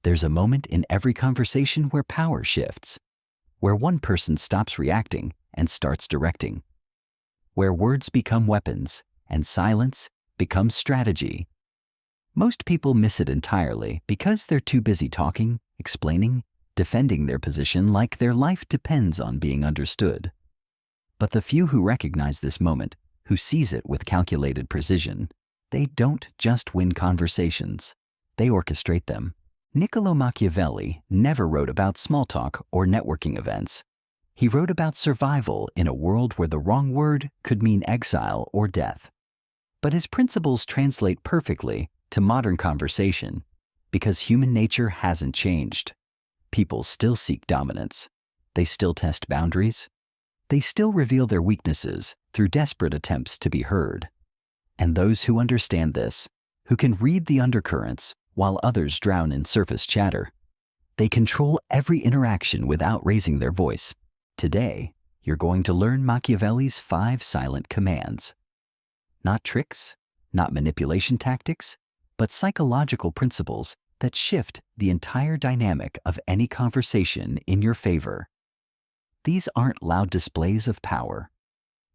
There's a moment in every conversation where power shifts, where one person stops reacting and starts directing, where words become weapons and silence becomes strategy. Most people miss it entirely because they're too busy talking, explaining, defending their position like their life depends on being understood. But the few who recognize this moment, who seize it with calculated precision, they don't just win conversations, they orchestrate them. Niccolo Machiavelli never wrote about small talk or networking events. He wrote about survival in a world where the wrong word could mean exile or death. But his principles translate perfectly to modern conversation because human nature hasn't changed. People still seek dominance. They still test boundaries. They still reveal their weaknesses through desperate attempts to be heard. And those who understand this, who can read the undercurrents while others drown in surface chatter, they control every interaction without raising their voice. Today, you're going to learn Machiavelli's 5 silent commands. Not tricks, not manipulation tactics, but psychological principles that shift the entire dynamic of any conversation in your favor. These aren't loud displays of power.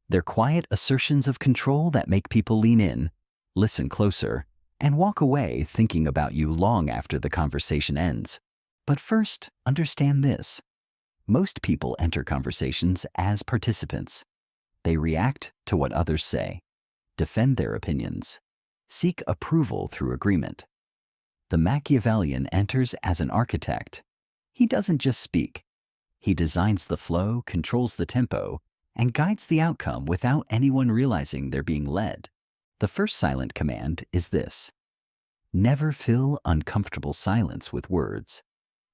They're quiet assertions of control that make people lean in, listen closer, and walk away thinking about you long after the conversation ends. But first, understand this. Most people enter conversations as participants. They react to what others say, defend their opinions, seek approval through agreement. The Machiavellian enters as an architect. He doesn't just speak. He designs the flow, controls the tempo, and guides the outcome without anyone realizing they're being led. The first silent command is this: never fill uncomfortable silence with words.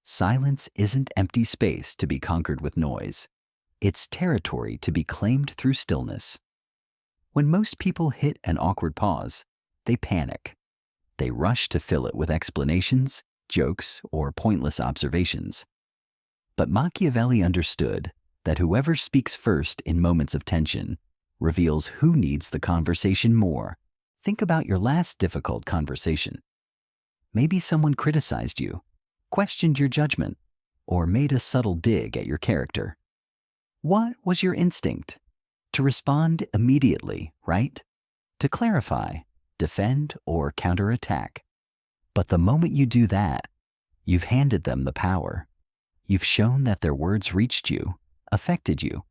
Silence isn't empty space to be conquered with noise. It's territory to be claimed through stillness. When most people hit an awkward pause, they panic. They rush to fill it with explanations, jokes, or pointless observations. But Machiavelli understood that whoever speaks first in moments of tension reveals who needs the conversation more. Think about your last difficult conversation. Maybe someone criticized you, questioned your judgment, or made a subtle dig at your character. What was your instinct? To respond immediately, right? To clarify, defend, or counterattack. But the moment you do that, you've handed them the power. You've shown that their words reached you, affected you,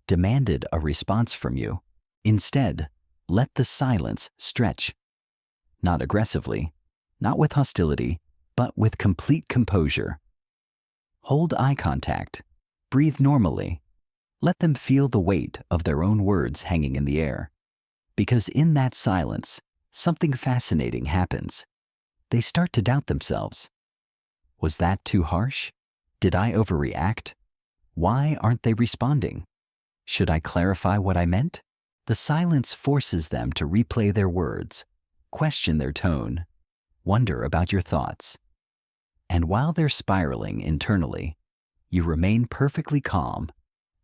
demanded a response from you. Instead, let the silence stretch. Not aggressively, not with hostility, but with complete composure. Hold eye contact. Breathe normally. Let them feel the weight of their own words hanging in the air. Because in that silence, something fascinating happens. They start to doubt themselves. Was that too harsh? Did I overreact? Why aren't they responding? Should I clarify what I meant? The silence forces them to replay their words, question their tone, wonder about your thoughts. And while they're spiraling internally, you remain perfectly calm,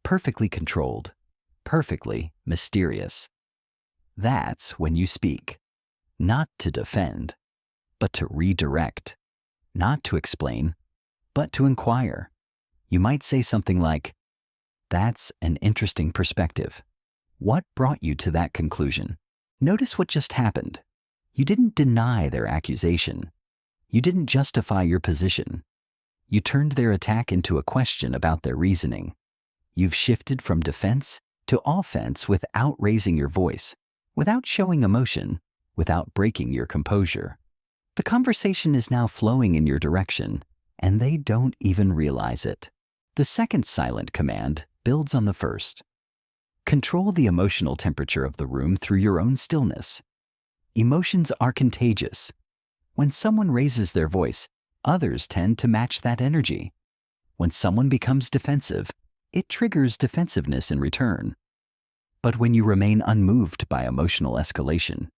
perfectly controlled, perfectly mysterious. That's when you speak, not to defend, but to redirect, not to explain, but to inquire. You might say something like, "That's an interesting perspective. What brought you to that conclusion?" Notice what just happened. You didn't deny their accusation. You didn't justify your position. You turned their attack into a question about their reasoning. You've shifted from defense to offense without raising your voice, without showing emotion, without breaking your composure. The conversation is now flowing in your direction, and they don't even realize it. The second silent command builds on the first. Control the emotional temperature of the room through your own stillness. Emotions are contagious. When someone raises their voice, others tend to match that energy. When someone becomes defensive, it triggers defensiveness in return. But when you remain unmoved by emotional escalation,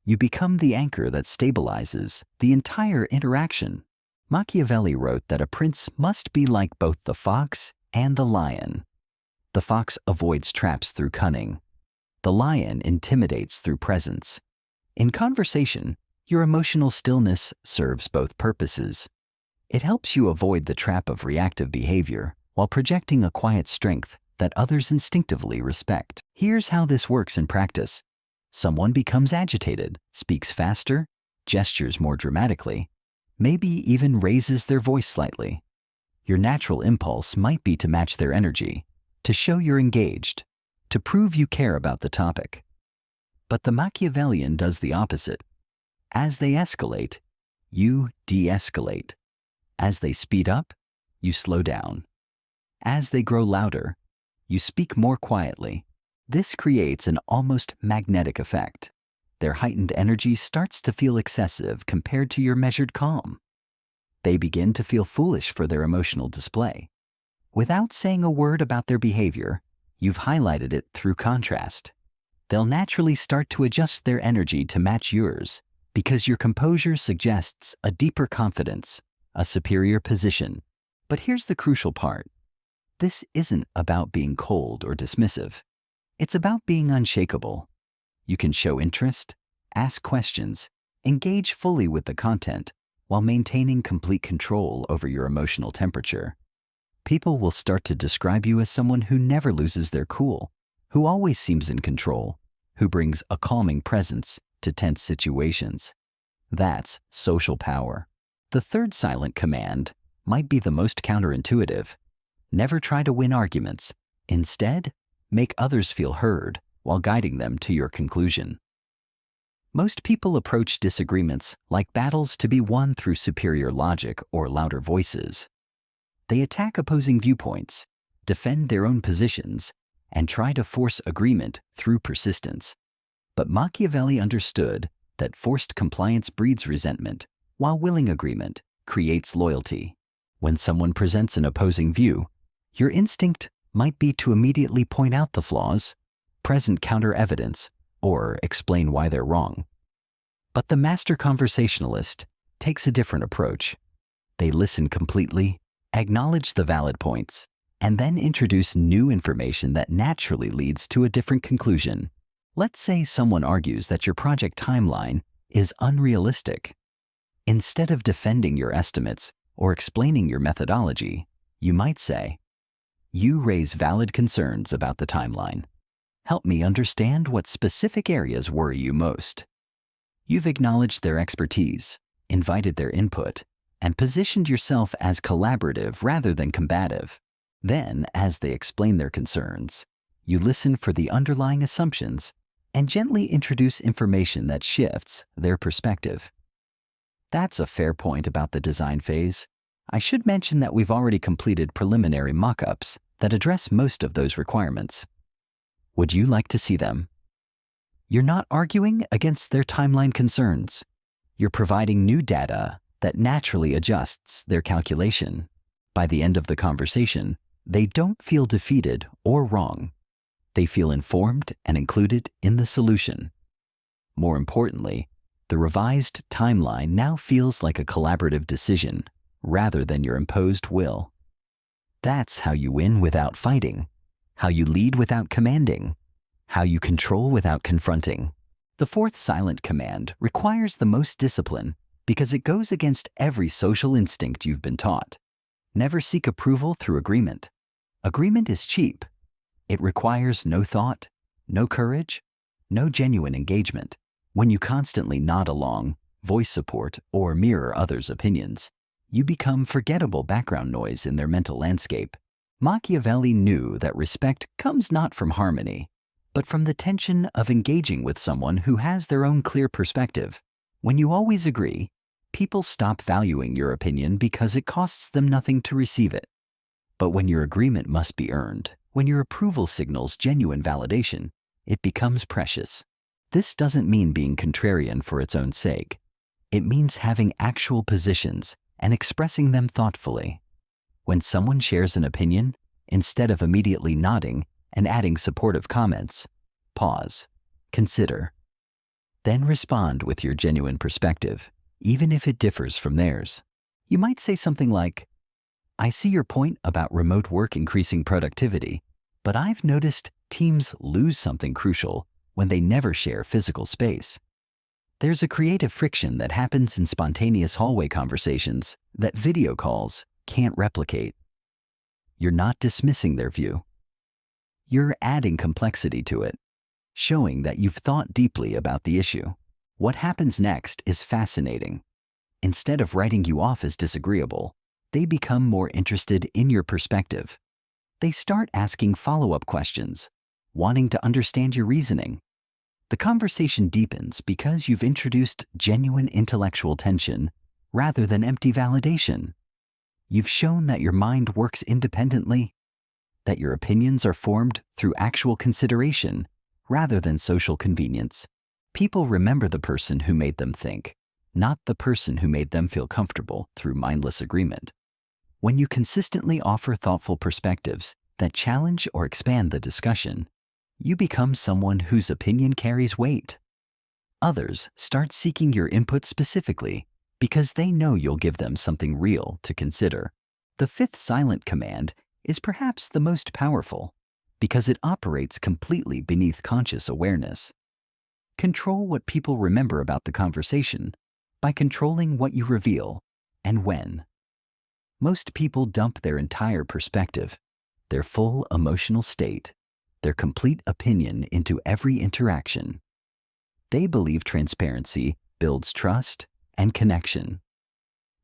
you become the anchor that stabilizes the entire interaction. Machiavelli wrote that a prince must be like both the fox and the lion. The fox avoids traps through cunning. The lion intimidates through presence. In conversation, your emotional stillness serves both purposes. It helps you avoid the trap of reactive behavior while projecting a quiet strength that others instinctively respect. Here's how this works in practice. Someone becomes agitated, speaks faster, gestures more dramatically, maybe even raises their voice slightly. Your natural impulse might be to match their energy, to show you're engaged, to prove you care about the topic. But the Machiavellian does the opposite. As they escalate, you de-escalate. As they speed up, you slow down. As they grow louder, you speak more quietly. This creates an almost magnetic effect. Their heightened energy starts to feel excessive compared to your measured calm. They begin to feel foolish for their emotional display. Without saying a word about their behavior, you've highlighted it through contrast. They'll naturally start to adjust their energy to match yours because your composure suggests a deeper confidence, a superior position. But here's the crucial part. This isn't about being cold or dismissive. It's about being unshakable. You can show interest, ask questions, engage fully with the content while maintaining complete control over your emotional temperature. People will start to describe you as someone who never loses their cool, who always seems in control, who brings a calming presence to tense situations. That's social power. The third silent command might be the most counterintuitive. Never try to win arguments. Instead, make others feel heard while guiding them to your conclusion. Most people approach disagreements like battles to be won through superior logic or louder voices. They attack opposing viewpoints, defend their own positions, and try to force agreement through persistence. But Machiavelli understood that forced compliance breeds resentment, while willing agreement creates loyalty. When someone presents an opposing view, your instinct might be to immediately point out the flaws, present counter evidence, or explain why they're wrong. But the master conversationalist takes a different approach. They listen completely, acknowledge the valid points, and then introduce new information that naturally leads to a different conclusion. Let's say someone argues that your project timeline is unrealistic. Instead of defending your estimates or explaining your methodology, you might say, "You raise valid concerns about the timeline. Help me understand what specific areas worry you most." You've acknowledged their expertise, invited their input, and positioned yourself as collaborative rather than combative. Then, as they explain their concerns, you listen for the underlying assumptions and gently introduce information that shifts their perspective. That's a fair point about the design phase. I should mention that we've already completed preliminary mock-ups that address most of those requirements. Would you like to see them? You're not arguing against their timeline concerns. You're providing new data that naturally adjusts their calculation. By the end of the conversation, they don't feel defeated or wrong. They feel informed and included in the solution. More importantly, the revised timeline now feels like a collaborative decision rather than your imposed will. That's how you win without fighting, how you lead without commanding, how you control without confronting. The fourth silent command requires the most discipline because it goes against every social instinct you've been taught. Never seek approval through agreement. Agreement is cheap. It requires no thought, no courage, no genuine engagement. When you constantly nod along, voice support, or mirror others' opinions, you become forgettable background noise in their mental landscape. Machiavelli knew that respect comes not from harmony, but from the tension of engaging with someone who has their own clear perspective. When you always agree, people stop valuing your opinion because it costs them nothing to receive it. But when your agreement must be earned, when your approval signals genuine validation, it becomes precious. This doesn't mean being contrarian for its own sake. It means having actual positions and expressing them thoughtfully. When someone shares an opinion, instead of immediately nodding and adding supportive comments, pause, consider, then respond with your genuine perspective, even if it differs from theirs. You might say something like, "I see your point about remote work increasing productivity, but I've noticed teams lose something crucial when they never share physical space." There's a creative friction that happens in spontaneous hallway conversations that video calls can't replicate. You're not dismissing their view. You're adding complexity to it, showing that you've thought deeply about the issue. What happens next is fascinating. Instead of writing you off as disagreeable, they become more interested in your perspective. They start asking follow-up questions, wanting to understand your reasoning. The conversation deepens because you've introduced genuine intellectual tension rather than empty validation. You've shown that your mind works independently, that your opinions are formed through actual consideration rather than social convenience. People remember the person who made them think, not the person who made them feel comfortable through mindless agreement. When you consistently offer thoughtful perspectives that challenge or expand the discussion, you become someone whose opinion carries weight. Others start seeking your input specifically because they know you'll give them something real to consider. The fifth silent command is perhaps the most powerful because it operates completely beneath conscious awareness. Control what people remember about the conversation by controlling what you reveal and when. Most people dump their entire perspective, their full emotional state, their complete opinion into every interaction. They believe transparency builds trust and connection.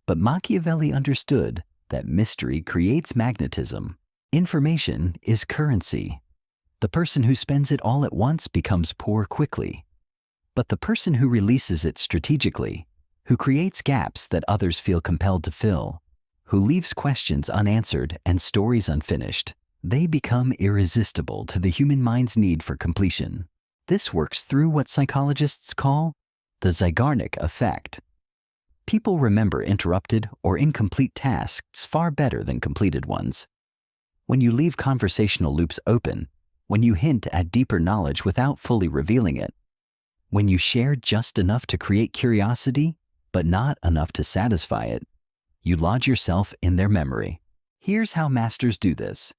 But Machiavelli understood that mystery creates magnetism. Information is currency. The person who spends it all at once becomes poor quickly. But the person who releases it strategically, who creates gaps that others feel compelled to fill, who leaves questions unanswered and stories unfinished, they become irresistible to the human mind's need for completion. This works through what psychologists call the Zeigarnik effect. People remember interrupted or incomplete tasks far better than completed ones. When you leave conversational loops open, when you hint at deeper knowledge without fully revealing it, when you share just enough to create curiosity, but not enough to satisfy it, you lodge yourself in their memory. Here's how masters do this.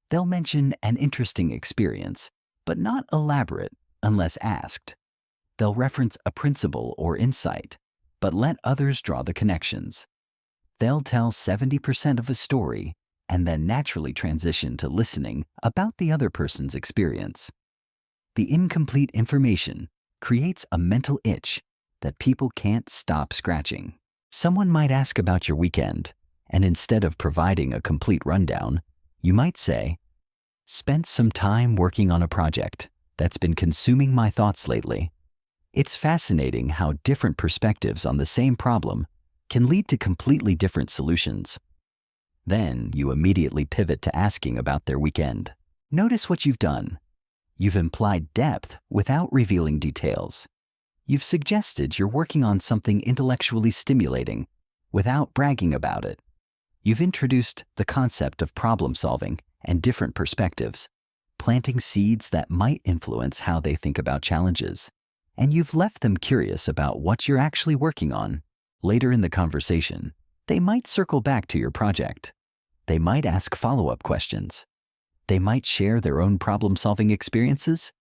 They'll mention an interesting experience, but not elaborate unless asked. They'll reference a principle or insight, but let others draw the connections. They'll tell 70% of a story and then naturally transition to listening about the other person's experience. The incomplete information creates a mental itch that people can't stop scratching. Someone might ask about your weekend, and instead of providing a complete rundown, you might say, "Spent some time working on a project that's been consuming my thoughts lately." It's fascinating how different perspectives on the same problem can lead to completely different solutions. Then you immediately pivot to asking about their weekend. Notice what you've done. You've implied depth without revealing details. You've suggested you're working on something intellectually stimulating without bragging about it. You've introduced the concept of problem solving and different perspectives, planting seeds that might influence how they think about challenges. And you've left them curious about what you're actually working on. Later in the conversation, they might circle back to your project. They might ask follow-up questions. They might share their own problem-solving experiences,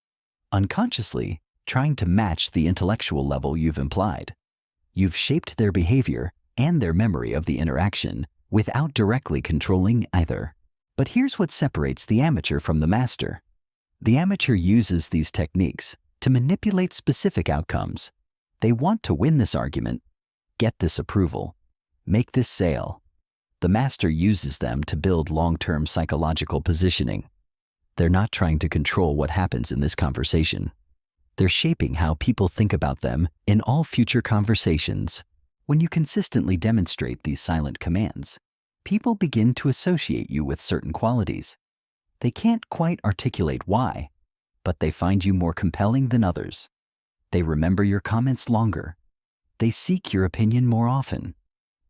unconsciously trying to match the intellectual level you've implied. You've shaped their behavior and their memory of the interaction without directly controlling either. But here's what separates the amateur from the master. The amateur uses these techniques to manipulate specific outcomes. They want to win this argument, get this approval, make this sale. The master uses them to build long-term psychological positioning. They're not trying to control what happens in this conversation. They're shaping how people think about them in all future conversations. When you consistently demonstrate these silent commands, people begin to associate you with certain qualities. They can't quite articulate why, but they find you more compelling than others. They remember your comments longer. They seek your opinion more often.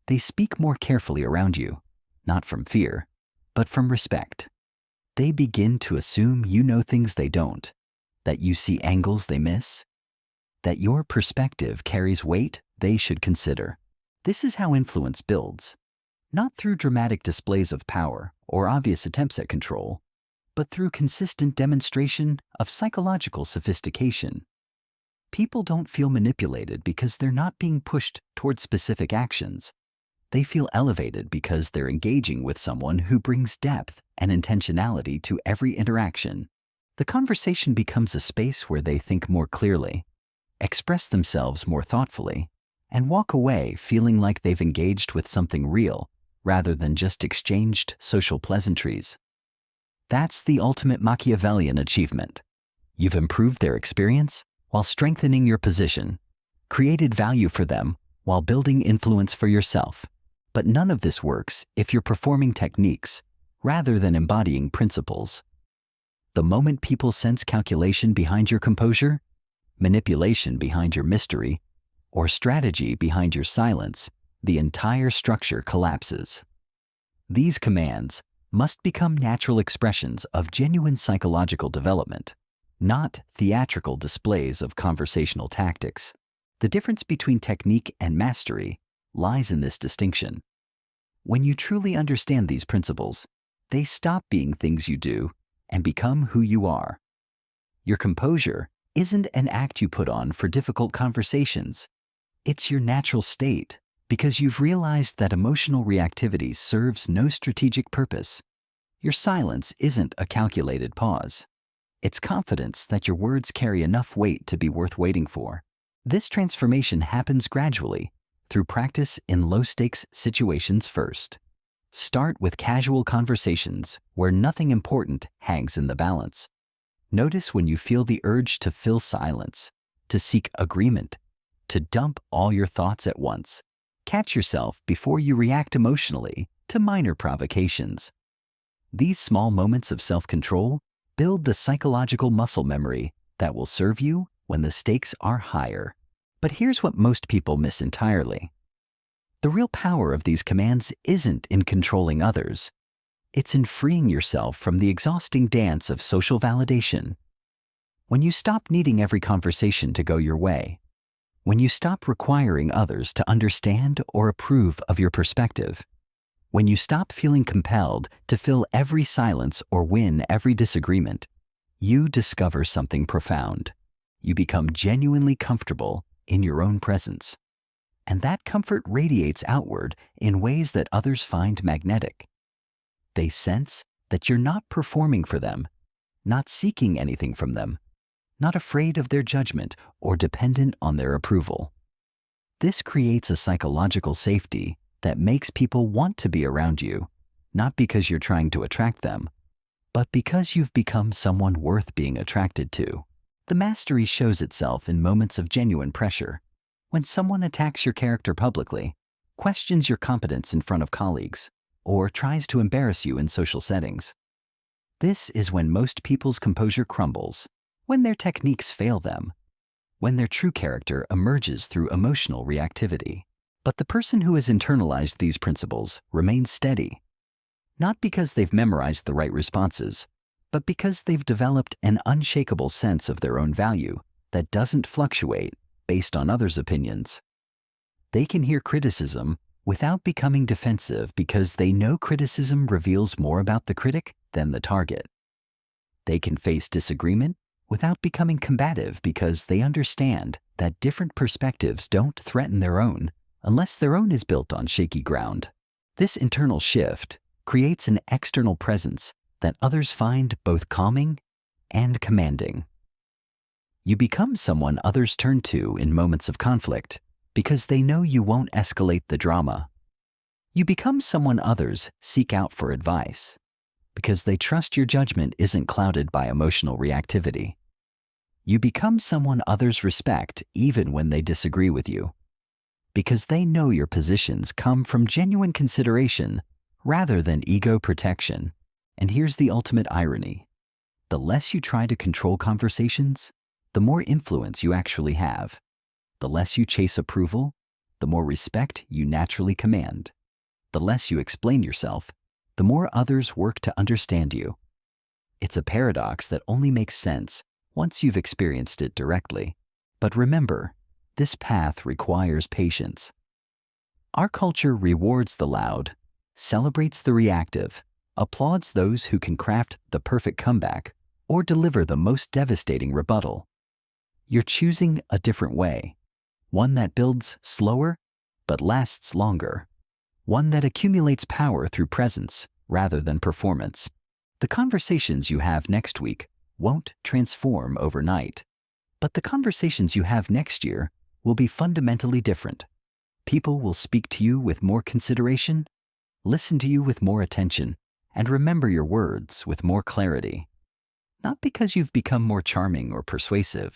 They speak more carefully around you, not from fear, but from respect. They begin to assume you know things they don't, that you see angles they miss, that your perspective carries weight they should consider. This is how influence builds, not through dramatic displays of power or obvious attempts at control, but through consistent demonstration of psychological sophistication. People don't feel manipulated because they're not being pushed towards specific actions. They feel elevated because they're engaging with someone who brings depth and intentionality to every interaction. The conversation becomes a space where they think more clearly, express themselves more thoughtfully, and walk away feeling like they've engaged with something real rather than just exchanged social pleasantries. That's the ultimate Machiavellian achievement. You've improved their experience while strengthening your position, created value for them while building influence for yourself. But none of this works if you're performing techniques rather than embodying principles. The moment people sense calculation behind your composure, manipulation behind your mystery, or strategy behind your silence, the entire structure collapses. These commands must become natural expressions of genuine psychological development, not theatrical displays of conversational tactics. The difference between technique and mastery lies in this distinction. When you truly understand these principles, they stop being things you do and become who you are. Your composure isn't an act you put on for difficult conversations. It's your natural state because you've realized that emotional reactivity serves no strategic purpose. Your silence isn't a calculated pause. It's confidence that your words carry enough weight to be worth waiting for. This transformation happens gradually through practice in low-stakes situations first. Start with casual conversations where nothing important hangs in the balance. Notice when you feel the urge to fill silence, to seek agreement, to dump all your thoughts at once. Catch yourself before you react emotionally to minor provocations. These small moments of self-control build the psychological muscle memory that will serve you when the stakes are higher. But here's what most people miss entirely. The real power of these commands isn't in controlling others. It's in freeing yourself from the exhausting dance of social validation. When you stop needing every conversation to go your way, when you stop requiring others to understand or approve of your perspective, when you stop feeling compelled to fill every silence or win every disagreement, you discover something profound. You become genuinely comfortable in your own presence. And that comfort radiates outward in ways that others find magnetic. They sense that you're not performing for them, not seeking anything from them, not afraid of their judgment or dependent on their approval. This creates a psychological safety that makes people want to be around you, not because you're trying to attract them, but because you've become someone worth being attracted to. The mastery shows itself in moments of genuine pressure. When someone attacks your character publicly, questions your competence in front of colleagues, or tries to embarrass you in social settings. This is when most people's composure crumbles, when their techniques fail them, when their true character emerges through emotional reactivity. But the person who has internalized these principles remains steady, not because they've memorized the right responses, but because they've developed an unshakable sense of their own value that doesn't fluctuate based on others' opinions. They can hear criticism without becoming defensive because they know criticism reveals more about the critic than the target. They can face disagreement without becoming combative because they understand that different perspectives don't threaten their own unless their own is built on shaky ground. This internal shift creates an external presence that others find both calming and commanding. You become someone others turn to in moments of conflict because they know you won't escalate the drama. You become someone others seek out for advice because they trust your judgment isn't clouded by emotional reactivity. You become someone others respect even when they disagree with you because they know your positions come from genuine consideration rather than ego protection. And here's the ultimate irony. The less you try to control conversations, the more influence you actually have. The less you chase approval, the more respect you naturally command. The less you explain yourself, the more others work to understand you. It's a paradox that only makes sense once you've experienced it directly. But remember, this path requires patience. Our culture rewards the loud, celebrates the reactive, applauds those who can craft the perfect comeback or deliver the most devastating rebuttal. You're choosing a different way, one that builds slower but lasts longer, one that accumulates power through presence rather than performance. The conversations you have next week won't transform overnight, but the conversations you have next year will be fundamentally different. People will speak to you with more consideration, listen to you with more attention, and remember your words with more clarity. Not because you've become more charming or persuasive,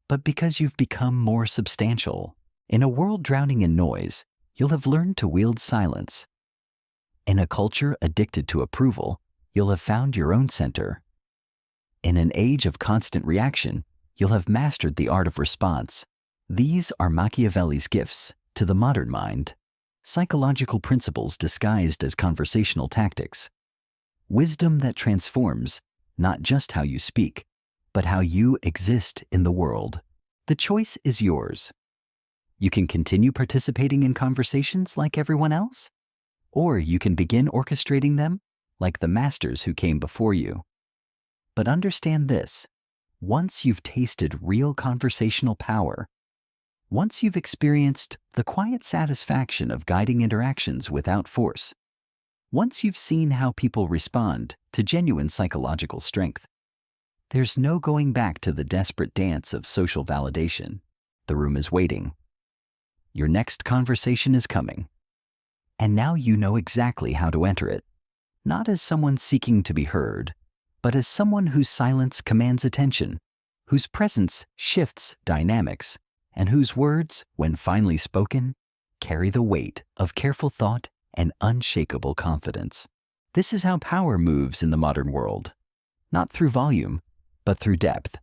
but because you've become more substantial. In a world drowning in noise, you'll have learned to wield silence. In a culture addicted to approval, you'll have found your own center. In an age of constant reaction, you'll have mastered the art of response. These are Machiavelli's gifts to the modern mind, psychological principles disguised as conversational tactics. Wisdom that transforms not just how you speak, but how you exist in the world. The choice is yours. You can continue participating in conversations like everyone else, or you can begin orchestrating them like the masters who came before you. But understand this: once you've tasted real conversational power, once you've experienced the quiet satisfaction of guiding interactions without force, once you've seen how people respond to genuine psychological strength, there's no going back to the desperate dance of social validation. The room is waiting. Your next conversation is coming. And now you know exactly how to enter it, not as someone seeking to be heard, but as someone whose silence commands attention, whose presence shifts dynamics, and whose words, when finally spoken, carry the weight of careful thought and unshakable confidence. This is how power moves in the modern world, not through volume, but through depth,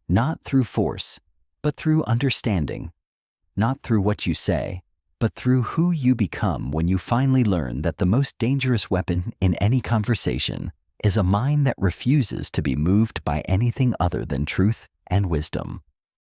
not through force, but through understanding, not through what you say, but through who you become when you finally learn that the most dangerous weapon in any conversation is a mind that refuses to be moved by anything other than truth and wisdom.